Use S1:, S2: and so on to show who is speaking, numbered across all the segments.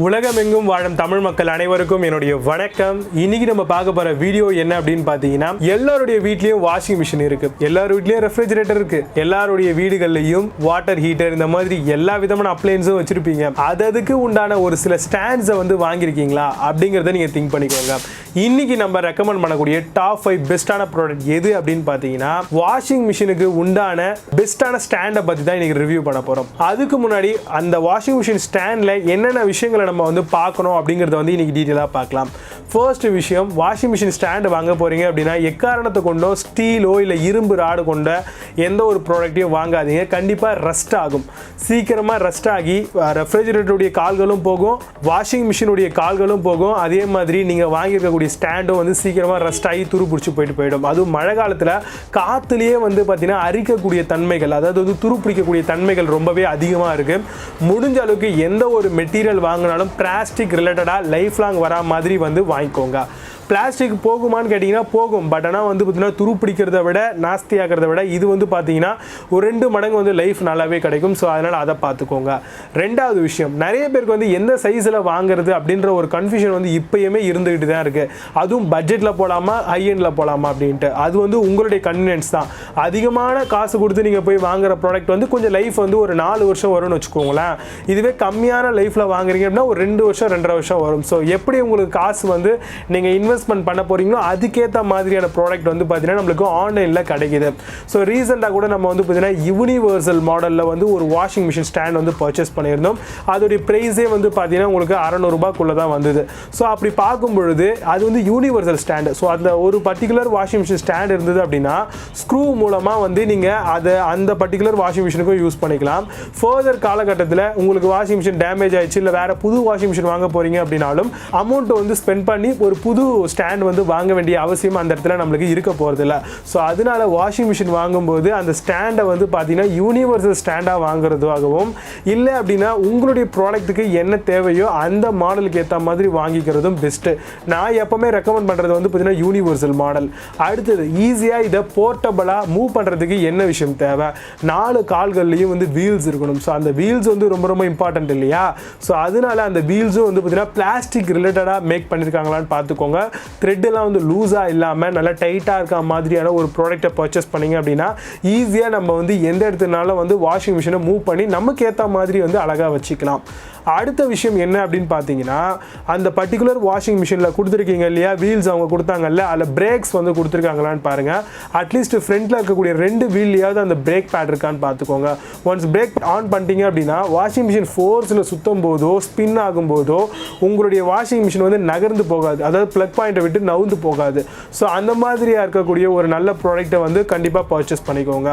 S1: உலகமெங்கும் வாழும் தமிழ் மக்கள் அனைவருக்கும் என்னுடைய வணக்கம். இன்னைக்கு நம்ம பார்க்க போற வீடியோ என்ன அப்படின்னு பாத்தீங்கன்னா, எல்லாருடைய வீட்லயும் வாஷிங் மிஷின் இருக்கு, எல்லார் வீட்லயும் ரெஃப்ரிஜரேட்டர் இருக்கு, எல்லாருடைய வீடுகள்லயும் வாட்டர் ஹீட்டர், இந்த மாதிரி எல்லா விதமான அப்ளையன்ஸும் வச்சிருப்பீங்க. அதுக்கு உண்டான ஒரு சில ஸ்டாண்ட்ஸை வந்து வாங்கியிருக்கீங்களா அப்படிங்கிறத நீங்க திங்க் பண்ணிக்கோங்க. இன்னைக்கு நம்ம ரெக்கமெண்ட் பண்ணக்கூடிய டாப் 5 பெஸ்டான ப்ராடக்ட் எது அப்படின்னு பாத்தீங்கன்னா, வாஷிங் மிஷினுக்கு உண்டான பெஸ்டான ஸ்டாண்டை பத்தி தான் இன்னைக்கு ரிவ்யூ பண்ண போறோம். அதுக்கு முன்னாடி அந்த வாஷிங் மிஷின் ஸ்டாண்ட்ல என்னென்ன விஷயங்களை நம்ம வந்து பார்க்கணும் அப்படிங்கறத வந்து இன்னைக்கு டீடைலா பார்க்கலாம். ஃபர்ஸ்ட் விஷயம், வாஷிங் மிஷின் ஸ்டாண்ட் வாங்க போறீங்க அப்படின்னா எக்காரணத்தை கொண்டோ ஸ்டீலோ இல்லை இரும்பு ராடு கொண்ட எந்த ஒரு ப்ராடக்ட்டையும் வாங்காதீங்க. கண்டிப்பாக ரஸ்ட் ஆகும், சீக்கிரமாக ரஸ்ட் ஆகி ரெஃப்ரிஜரேட்டருடைய கால்களும் போகும், வாஷிங் மிஷினுடைய கால்களும் போகும். அதே மாதிரி நீங்கள் வாங்கியிருக்கக்கூடிய ஸ்டாண்டும் வந்து சீக்கிரமாக ரஸ்ட் ஆகி துரு பிடிச்சி போயிடும். அதுவும் மழை காலத்தில் காற்றுலேயே வந்து பார்த்தீங்கன்னா அரிக்கக்கூடிய தன்மைகள், அதாவது வந்து துரு பிடிக்கக்கூடிய தன்மைகள் ரொம்பவே அதிகமாக இருக்குது. முடிஞ்ச அளவுக்கு எந்த ஒரு மெட்டீரியல் வாங்கினாலும் பிளாஸ்டிக் ரிலேட்டடாக லைஃப் லாங் வரா மாதிரி வந்து வாங்கிக்கோங்க. பிளாஸ்டிக் போகுமான்னு கேட்டிங்கன்னா போகும், பட் ஆனால் வந்து பார்த்தீங்கன்னா துரு பிடிக்கிறத விட நாஸ்தி ஆகிறத விட இது வந்து பார்த்தீங்கன்னா ஒரு 2 மடங்கு வந்து லைஃப் நல்லாவே கிடைக்கும். ஸோ அதனால் அதை பார்த்துக்கோங்க. ரெண்டாவது விஷயம், நிறைய பேருக்கு வந்து எந்த சைஸில் வாங்குறது அப்படின்ற ஒரு கன்ஃபியூஷன் வந்து இப்போயுமே இருந்துக்கிட்டு தான் இருக்குது. அதுவும் பட்ஜெட்டில் போகலாமா ஹை எண்டில் போகலாமா அப்படின்ட்டு, அது வந்து உங்களுடைய கன்வீனியன்ஸ் தான். அதிகமான காசு கொடுத்து நீங்கள் போய் வாங்குற ப்ராடக்ட் வந்து கொஞ்சம் லைஃப் வந்து ஒரு 4 வருஷம் வரும்னு வச்சுக்கோங்களேன். இதுவே கம்மியான லைஃப்பில் வாங்குறீங்க அப்படின்னா ஒரு 2 வருஷம் 2.5 வருஷம் வரும். ஸோ எப்படி உங்களுக்கு காசு வந்து நீங்கள் இன்வெஸ்ட்மெண்ட் பண்ண போறீங்களோ அதுக்கேற்ற மாதிரியான ப்ராடக்ட் வந்து பார்த்தீங்கன்னா நம்மளுக்கு ஆன்லைனில் கிடைக்குது. ஸோ ரீசெண்டாக கூட நம்ம வந்து பார்த்தீங்கன்னா யூனிவர்சல் மாடலில் வந்து ஒரு வாஷிங் மிஷின் ஸ்டாண்ட் வந்து பர்ச்சேஸ் பண்ணியிருந்தோம். அதோடைய ப்ரைஸே வந்து பார்த்தீங்கன்னா உங்களுக்கு 600 ரூபாய்க்குள்ளே தான் வந்தது. ஸோ அப்படி பார்க்கும் பொழுது அது வந்து யூனிவர்சல் ஸ்டாண்டு. ஸோ அந்த ஒரு பர்டிகுலர் வாஷிங் மிஷின் ஸ்டாண்ட் இருந்தது அப்படின்னா ஸ்க்ரூ மூலமாக வந்து நீங்கள் அதை அந்த பர்டிகுலர் வாஷிங் மிஷினுக்கும் யூஸ் பண்ணிக்கலாம். ஃபர்தர் காலகட்டத்தில் உங்களுக்கு வாஷிங் மிஷின் டேமேஜ் ஆயிடுச்சு இல்லை வேறு புது வாஷிங் மிஷின் வாங்க போகிறீங்க அப்படின்னாலும் அமௌண்ட்டை வந்து ஸ்பெண்ட் பண்ணி ஒரு புது ஸ்டாண்ட் வந்து வாங்க வேண்டிய அவசியம் அந்த இடத்துல நம்மளுக்கு இருக்க போகிறதில்ல. ஸோ அதனால வாஷிங் மிஷின் வாங்கும்போது அந்த ஸ்டாண்டை வந்து பார்த்தீங்கன்னா யூனிவர்சல் ஸ்டாண்டாக வாங்குறதாகவும் இல்லை அப்படின்னா உங்களுடைய ப்ராடக்ட்டுக்கு என்ன தேவையோ அந்த மாடலுக்கு ஏற்ற மாதிரி வாங்கிக்கிறதும் பெஸ்ட்டு. நான் எப்போவுமே ரெக்கமெண்ட் பண்ணுறது வந்து பார்த்தீங்கன்னா யூனிவர்சல் மாடல். அடுத்தது, ஈஸியாக இதை போர்ட்டபுளாக மூவ் பண்ணுறதுக்கு என்ன விஷயம் தேவை, 4 கால்கள்லையும் வந்து வீல்ஸ் இருக்கணும். ஸோ அந்த வீல்ஸ் வந்து ரொம்ப ரொம்ப இம்பார்ட்டன்ட் இல்லையா? ஸோ அதனால அந்த வீல்ஸும் வந்து பார்த்தீங்கன்னா பிளாஸ்டிக் ரிலேட்டடாக மேக் பண்ணியிருக்காங்களான்னு பார்த்துக்கோங்க. த்ரெட்டெல்லாம் வந்து லூஸாக இல்லாமல் நல்லா டைட்டாக இருக்க மாதிரியான ஒரு ப்ராடக்ட்டை பர்ச்சேஸ் பண்ணிங்க அப்படின்னா ஈஸியாக நம்ம வந்து எந்த இடத்துனாலும் வந்து வாஷிங் மிஷினை மூவ் பண்ணி நமக்கு ஏற்ற மாதிரி வந்து அழகாக வச்சுக்கலாம். அடுத்த விஷயம் என்ன அப்படின்னு பார்த்தீங்கன்னா, அந்த பர்டிகுலர் வாஷிங் மிஷினில் கொடுத்துருக்கீங்க இல்லையா வீல்ஸ், அவங்க கொடுத்தாங்கல்ல, அதில் பிரேக்ஸ் வந்து கொடுத்துருக்காங்களான்னு பாருங்கள். அட்லீஸ்ட் ஃப்ரண்ட்டில் இருக்கக்கூடிய 2 வீல்லையாவது அந்த பிரேக் பேட் இருக்கான்னு பார்த்துக்கோங்க. ஒன்ஸ் பிரேக் ஆன் பண்ணிட்டீங்க அப்படின்னா வாஷிங் மிஷின் ஃபோர்ஸில் சுற்றும் போதோ ஸ்பின் ஆகும்போதோ உங்களுடைய வாஷிங் மிஷின் வந்து நகர்ந்து போகாது, அதாவது ப்ளக் பாயிண்ட்டை விட்டு நவுந்து போகாது. ஸோ அந்த மாதிரியாக இருக்கக்கூடிய ஒரு நல்ல ப்ராடக்ட்டை வந்து கண்டிப்பாக பர்ச்சேஸ் பண்ணிக்கோங்க.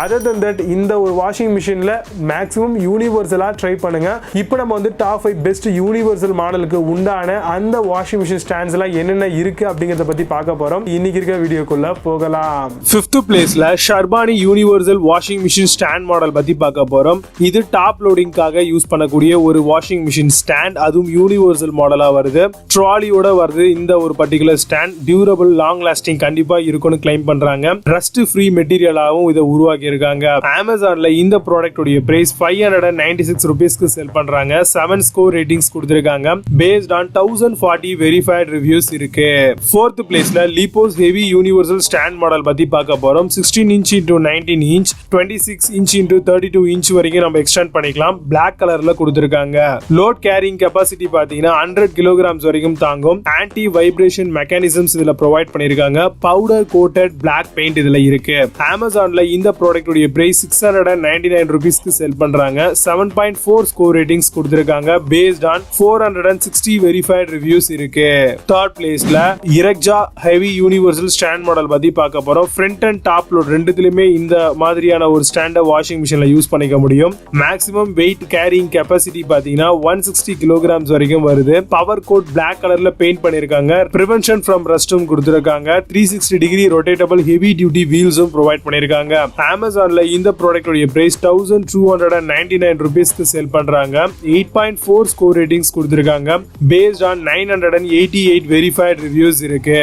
S1: அதர் தென் தட் இந்த ஒரு வாஷிங் மிஷினில் மேக்ஸிமம் யூனிவர்சலாக ட்ரை பண்ணுங்கள். இப்போ நம்ம வந்து டாப் 5 பெஸ்ட் யூனிவர்சல் மாடலுக்கு உண்டான அந்த வாஷிங் மிஷின் ஸ்டாண்ட்ஸ்லாம் என்னென்ன இருக்கு அப்படிங்கிறத பற்றி பார்க்க போகிறோம். இன்னைக்கு இருக்க வீடியோக்குள்ள போகலாம். 5th பிளேஸ்ல ஷர்பானி universal washing machine stand model பற்றி பார்க்க போகிறோம். இது டாப் லோடிங்காக யூஸ் பண்ணக்கூடிய ஒரு வாஷிங் மிஷின் ஸ்டாண்ட், அதுவும் யூனிவர்சல் மாடலாக வருது, ட்ராலியோட வருது. இந்த ஒரு particular stand durable long lasting கண்டிப்பா இருக்கும்னு கிளைம் பண்றாங்க. ரஸ்ட் ஃப்ரீ மெட்டீரியலாகவும் இதை உருவாக்கி இருக்காங்க. அமேசான்ல இந்த ப்ராடக்ட் உடைய பிரைஸ் 596 ரூபீஸ்க்கு செல் பண்றாங்க. 7 ஸ்கோர் ரேட்டிங்ஸ் கொடுத்திருக்காங்க. பேஸ்ட் ஆன் 1040 வெரிஃபைட் ரிவ்யூஸ் இருக்கு. 4th பிளேஸ்ல லிப்போஸ் ஹெவி யூனிவர்சல் ஸ்டாண்ட் மாடல் பத்தி பார்க்க போறோம். 16 inch into 19 inch, 26 inch into 32 inch வரைக்கும் நம்ம எக்ஸ்டெண்ட் பண்ணிக்கலாம். பிளாக் கலர்ல கொடுத்திருக்காங்க. லோட் கேரிங் கெபாசிட்டி பாத்தீங்கன்னா 100 கிலோகிராம்ஸ் வரைக்கும் தாங்கும். ஆன்டி வைப்ரேஷன் மெக்கானிசம்ஸ் இதுல ப்ரொவைட் பண்ணிருக்காங்க. பவுடர் கோட்டட் பிளாக் பெயிண்ட் இதுல இருக்கு. அமேசான்ல இந்த ப்ராடக்ட் உடைய பிரைஸ் 699 ரூபீஸ்க்கு செல் பண்றாங்க. 7.4 ஸ்கோர் ரேட்டிங்ஸ் கொடுத்திருக்காங்க. பேஸ்ட் ஆன் 460 வெரிஃபைட் ரிவ்யூஸ் இருக்கு. 3rd பிளேஸ்ல இர்காஜா ஹெவி யூனிவர்சல் ஸ்டாண்ட் மாடல் பத்தி பார்க்க போறோம். ஃப்ரண்ட் அண்ட் டாப் லோட் ரெண்டுத்துலயுமே இந்த மாதிரியான ஒரு ஸ்டாண்டை வாஷிங் மிஷின்ல யூஸ் பண்ணிக்க முடியும். மேக்ஸிமம் வெயிட் கேரிங் கெபாசிட்டி பாத்தீங்கன்னா 160 கிலோகிராம்ஸ் வரைக்கும் வருது. பவர் கோட் பிளாக் கலர்ல பெயிண்ட் பண்ணிருக்காங்க. பிரிவென்ஷன் ஃப்ரம் ரஸ்டும் கொடுத்திருக்காங்க. 360 டிகிரி ரொட்டேட்டபிள் ஹெவி டியூட்டி வீல்ஸும் ப்ரொவைட் பண்ணிருக்காங்க. அமேசான்ல இந்த ப்ராடக்ட் உடைய பிரைஸ் 1299 ரூபீஸ்க்கு செல் பண்றாங்க. 8.4 ஸ்கோர் ரேட்டிங்ஸ் கொடுத்திருக்காங்க based on 988 verified reviews இருக்கு.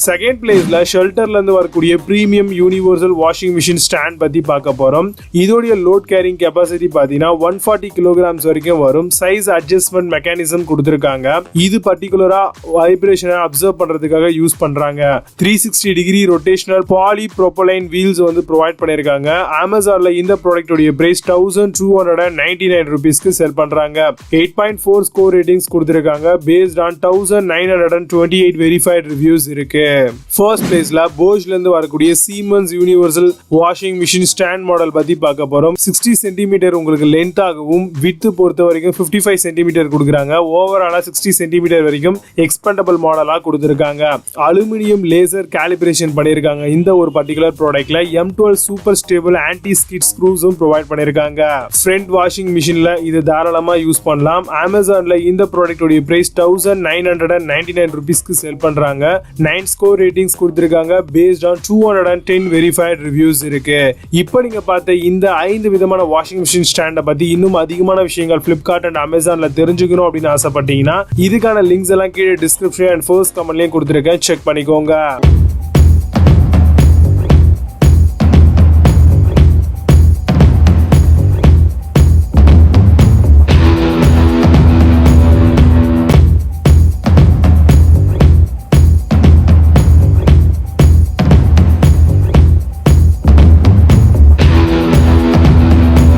S1: செகண்ட் பிளேஸ்ல ஷெல்டர்ல இருந்து வரக்கூடிய premium universal washing machine stand பத்தி பார்க்க போறோம். இதோடைய லோட் கேரிங் கெபாசிட்டி பாத்தீங்கன்னா 140 kilograms வரைக்கும் வரும். சைஸ் அட்ஜஸ்ட்மெண்ட் மெக்கானிசம் கொடுத்திருக்காங்க. இது பர்டிகுலரா வைப்ரேஷனை அப்சர்வ் பண்றதுக்காக யூஸ் பண்றாங்க. 360 டிகிரி ரொட்டேஷனல் பாலி ப்ரோபலைன் வீல்ஸ் வந்து ப்ரொவைட் பண்ணிருக்காங்க. அமேசான்ல இந்த ப்ராடக்ட் உடைய பிரைஸ் 1299 rupeesக்கு செல் பண்றாங்க. 8.4 ஸ்கோர் ரேட்டிங்ஸ் கொடுத்திருக்காங்க based on 1928 verified reviews இருக்கு. ஃபர்ஸ்ட் பிளேஸ்ல போஷ்ல இருந்து வரக்கூடிய siemens universal washing machine stand model பத்தி பார்க்க போறோம். 60 சென்டிமீட்டர் உங்களுக்கு லென்த் ஆகவும் வித் பொறுத்த வரைக்கும் 55 சென்டிமீட்டர் கொடுக்குறாங்க. ஓவராலா 60 சென்டிமீட்டர் வரைக்கும் எக்ஸ்பெண்டபிள் மாடலா கொடுத்திருக்காங்க. அலுமினியம் லேசர் காலிபிரேஷன் பண்ணிருக்காங்க. இந்த ஒரு பர்டிகுலர் ப்ராடக்ட்ல M12 super stable anti skid ஸ்க்ரூஸும் ப்ரொவைட் பண்ணிருக்காங்க. ஃப்ரண்ட் வாஷிங் மிஷின்ல இது தாராளமா யூஸ் பண்ணலாம். அமேசான்ல இந்த ப்ராடக்ட் உடைய பிரைஸ் 1999 rupeesக்கு செல் பண்றாங்க. 9 ஸ்கோர் ரேட்டிங்ஸ் கொடுத்திருக்காங்க based on 210 verified reviews இருக்கு. இப்போ நீங்க பார்த்த இந்த 5 விதமான வாஷிங் மிஷின் ஸ்டாண்ட பத்தி இன்னும் அதிகமான விஷயங்கள் Flipkart and Amazonல தெரிஞ்சுக்கணும் அப்படின்னு ஆசைப்பட்டீங்கன்னா இதுக்கான லிங்க்ஸ் எல்லாம் கீழே டிஸ்கிரிப்ஷன் அண்ட் ஃபர்ஸ்ட் கமெண்ட்லயும் கொடுத்திருக்கேன். செக் பண்ணிக்கோங்க.